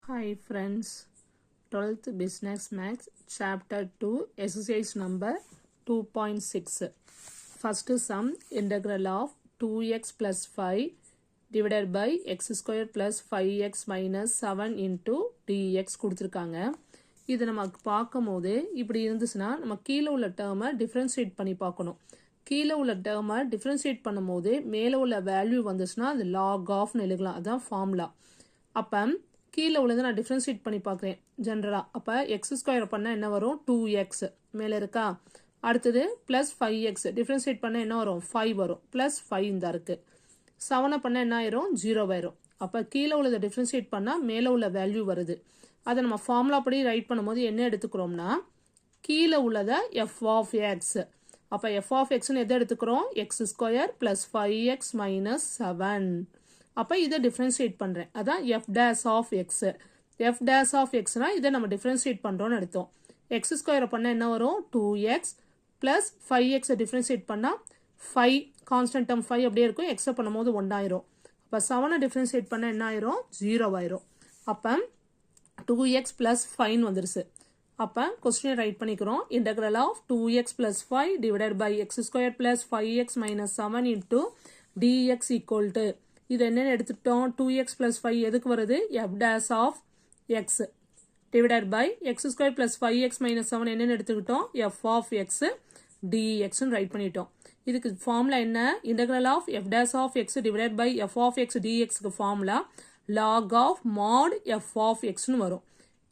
Hi friends, 12th Business Maths Chapter 2 Exercise number 2.6. First sum integral of 2x plus 5 divided by x square plus 5x minus 7 into dx கொடுத்திருக்காங்க. இது நமக்கு பார்க்கும்போது இப்படி இருந்துச்சுன்னா நம்ம கீழே உள்ள டேர்மை டிஃபரன்ஷியேட் பண்ணி பார்க்கணும். கீழே உள்ள டேர்மை டிஃபரன்ஷியேட் பண்ணும்போது மேலே உள்ள வேல்யூ வந்துச்சுன்னா அது log ஆஃப்னு எழுதலாம். அதுதான் ஃபார்முலா. அப்போ கீழே உள்ளதை நான் டிஃப்ரென்ஷியேட் பண்ணி பார்க்குறேன் ஜென்ரலாக. அப்போ எக்ஸ் ஸ்கொயர் பண்ணால் என்ன வரும்? 2x மேலே இருக்கா. அடுத்தது ப்ளஸ் 5x டிஃப்ரென்ஷியேட் பண்ணால் என்ன வரும்? 5 வரும். ப்ளஸ் 5 இந்த இருக்குது. 7 பண்ணால் என்ன ஆயிரும்? 0 ஆயிரும். அப்போ கீழே உள்ளதை டிஃப்ரென்ஷியேட் பண்ணால் மேலே உள்ள வேல்யூ வருது. அதை நம்ம ஃபார்முலா படி ரைட் பண்ணும்போது என்ன எடுத்துக்கிறோம்னா கீழே உள்ளதை எஃப் ஆஃப் எக்ஸ். அப்போ எஃப் ஆஃப் எக்ஸ்ன்னு எதை எடுத்துக்கிறோம்? X square plus 5x minus 7. அப்போ இதை டிஃப்ரென்ஷியேட் பண்ணுறேன். அதான் F dash of X. F dash of எக்ஸ்னா இதை நம்ம டிஃப்ரென்ஷியேட் பண்ணுறோன்னு எடுத்தோம். எக்ஸ் ஸ்கொயரை பண்ணால் என்ன வரும்? 2x ப்ளஸ் 5x டிஃப்ரென்ஷியேட் பண்ணால் 5 கான்ஸ்டன்ட் டேர்ம் 5 அப்படியே இருக்கும். எக்ஸை பண்ணும்போது 1 ஆயிரும். அப்போ 7 டிஃப்ரென்ஷியேட் பண்ணால் என்ன ஆயிரும்? 0 ஆயிரும். அப்போ 2x ப்ளஸ் 5 வந்துருச்சு. அப்போ கொஸ்டினை ரைட் பண்ணிக்கிறோம். Integral of 2x plus 5 divided by x square plus 5x minus 7 into dx equal to இது என்னென்னு எடுத்துட்டோம்? 2x plus 5 எதுக்கு வருது? f dash of x divided by x square plus 5x minus 7 என்னென்னு எடுத்துக்கிட்டோம்? f of x dx right பண்ணிட்டோம். இதுக்கு formula என்ன? integral of f dash of x divided by f of x dx க்கு formula log of mod f of x னு வரும்.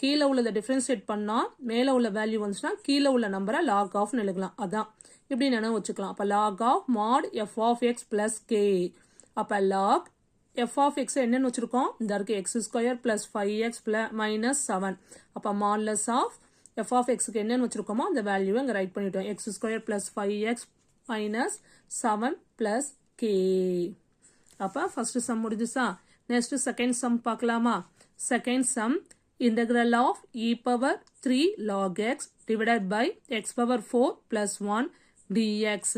கீழே உள்ளதை டிஃபரன்ஷியேட் பண்ணால் மேலே உள்ள வேல்யூ வந்துச்சுன்னா கீழே உள்ள நம்பரை log of னு எழுதலாம். அதான் இப்படி நினைவு வச்சுக்கலாம். அப்போ log of mod f of x plus k. அப்போ log f of x என்னன்னு வச்சிருக்கோம்? இந்த இருக்கு x square plus 5x minus 7. அப்போ modulus of f of x க்கு என்னன்னு வச்சிருக்கோமோ அந்த வேல்யூவை இங்கே ரைட் பண்ணிட்டோம். x square plus 5x minus 7 plus k. அப்போ ஃபர்ஸ்ட் சம் முடிஞ்சுச்சா? நெக்ஸ்ட் செகண்ட் சம் பார்க்கலாமா? Second sum integral of e power 3 log x divided by x power 4 plus 1 dx.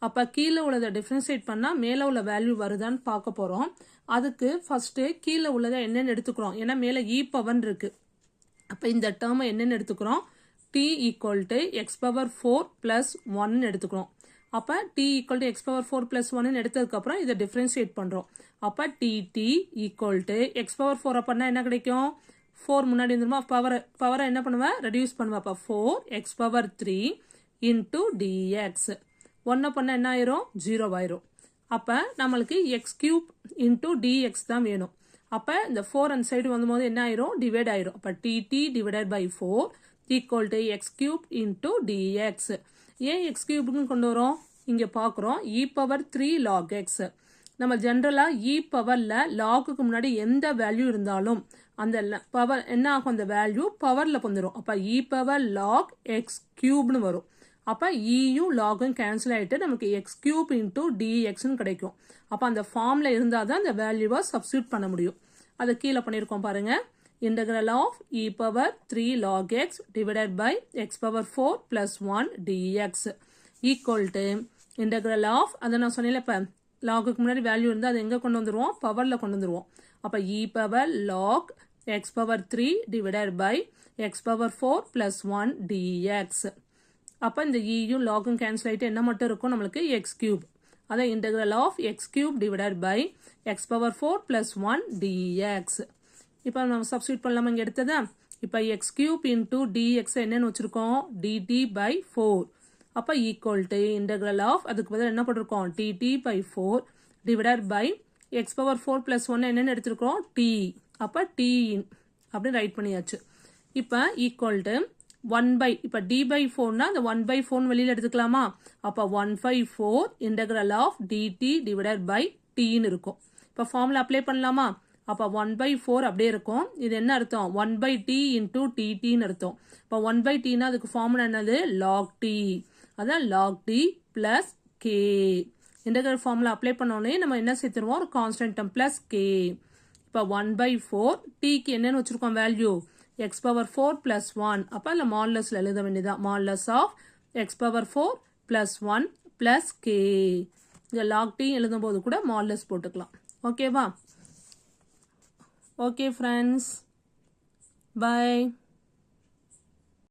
அப்போ கீழே உள்ளதை டிஃப்ரென்ஷியேட் பண்ணால் மேலே உள்ள வேல்யூ வருதான்னு பார்க்க போகிறோம். அதுக்கு ஃபஸ்ட்டு கீழே உள்ளதை என்னென்னு எடுத்துக்கிறோம். ஏன்னா மேலே இ பவர் இருக்கு. அப்போ இந்த டேர்மை என்னென்னு எடுத்துக்கிறோம்? T equal to x power 4 plus 1 எடுத்துக்கிறோம். அப்போ t equal to x power 4 plus 1 எடுத்ததுக்கப்புறம் இதை டிஃப்ரென்ஷியேட் பண்ணுறோம். அப்போ t equal to x power 4 பண்ணால் என்ன கிடைக்கும்? 4 முன்னாடி வந்துருமா? பவரை என்ன பண்ணுவேன்? ரெடியூஸ் பண்ணுவேன். அப்போ 4 எக்ஸ் பவர் 3 இன்டூ டிஎக்ஸ். 1 பண்ண என்ன ஆயிரும்? 0 ஆயிரும். அப்போ நம்மளுக்கு எக்ஸ் கியூப் இன்டூ டிஎக்ஸ் தான் வேணும். அப்போ இந்த 4 அந்த சைடு வந்தபோது என்ன ஆயிரும்? டிவைட் ஆயிரும். அப்போ dt divided by 4 equal to x cube into dx. ஏன் எக்ஸ் கியூப்னு கொண்டு வரோம்? இங்கே பார்க்குறோம் இ பவர் 3 லாக் எக்ஸ். நம்ம ஜென்ரலாக இ பவரில் லாகுக்கு முன்னாடி எந்த வேல்யூ இருந்தாலும் அந்த பவர் என்ன ஆகும்? அந்த வேல்யூ பவரில் வந்துடும். அப்போ இ பவர் லாக் எக்ஸ் கியூப்னு வரும். அப்போ இயும் லாகும் கேன்சல் ஆகிட்டு நமக்கு எக்ஸ் கியூப் இன்டூ டிஎக்ஸ்னு கிடைக்கும். அப்போ அந்த ஃபார்மில் இருந்தால் தான் அந்த வேல்யூவை சப்ஸ்டியூட் பண்ண முடியும். அதை கீழே பண்ணியிருக்கோம் பாருங்க. Integral of e power 3 log x divided by X power 4 plus 1 dx equal to integral of அதை நான் சொன்னேன். இப்போ லாகுக்கு முன்னாடி வேல்யூ இருந்தால் அதை எங்கே கொண்டு வந்துடுவோம்? பவரில் கொண்டு வந்துடுவோம். அப்போ e power log X power 3 divided by X power 4 plus 1 dx. அப்போ இந்த இயும் லாகும் கேன்சல் ஆகிட்டு என்ன மட்டும் இருக்கும்? நம்மளுக்கு எக்ஸ் கியூப். அதான் integral of x cube divided by X power 4 plus 1 dx. இப்போ நம்ம சப்ஸ்டியூட் பண்ணலாமா? இங்கே எடுத்ததா? இப்போ எக்ஸ் கியூப் இன்டூ டிஎக்ஸ் என்னன்னு வச்சிருக்கோம்? Dt by 4. அப்போ ஈக்குவல் டு இன்டெக்ரல் ஆஃப் அதுக்கு பதில் என்ன பண்ணிருக்கோம்? Dt by 4 divided by X power 4 plus 1 என்னன்னு எடுத்திருக்கோம்? டி. அப்போ டி அப்படின்னு ரைட் பண்ணியாச்சு. இப்போ ஈக்குவல் டு 1 பை இப்போ டி பை 4னா அந்த 1 பை 4 வெளியில் எடுத்துக்கலாமா? அப்போ 1/4 integral of dt divided by டின்னு இருக்கும். இப்போ ஃபார்முலா அப்ளை பண்ணலாமா? அப்போ 1/4 அப்படியே இருக்கும். இது என்ன அர்த்தம்? 1 பை டி இன்டூ டிடின்னு அர்த்தம். இப்போ 1 பை டினா அதுக்கு ஃபார்முலா என்னது? Log T. அதான் log T plus K. Integral formula apply பண்ணோடனே நம்ம என்ன சேர்த்துருவோம்? ஒரு கான்ஸ்டன்ட் டேர்ம் பிளஸ் கே. இப்போ 1/4 டிக்கு என்னன்னு வச்சிருக்கோம் வேல்யூ? X power 4 plus 1. அப்போ அதில் மாடுலஸில் எழுத வேண்டியதான். Modulus of x power 4 plus 1 plus k. இங்கே லாக் டி எழுதும் போது கூட மாடுலஸ் போட்டுக்கலாம். ஓகேவா? Okay friends. Bye.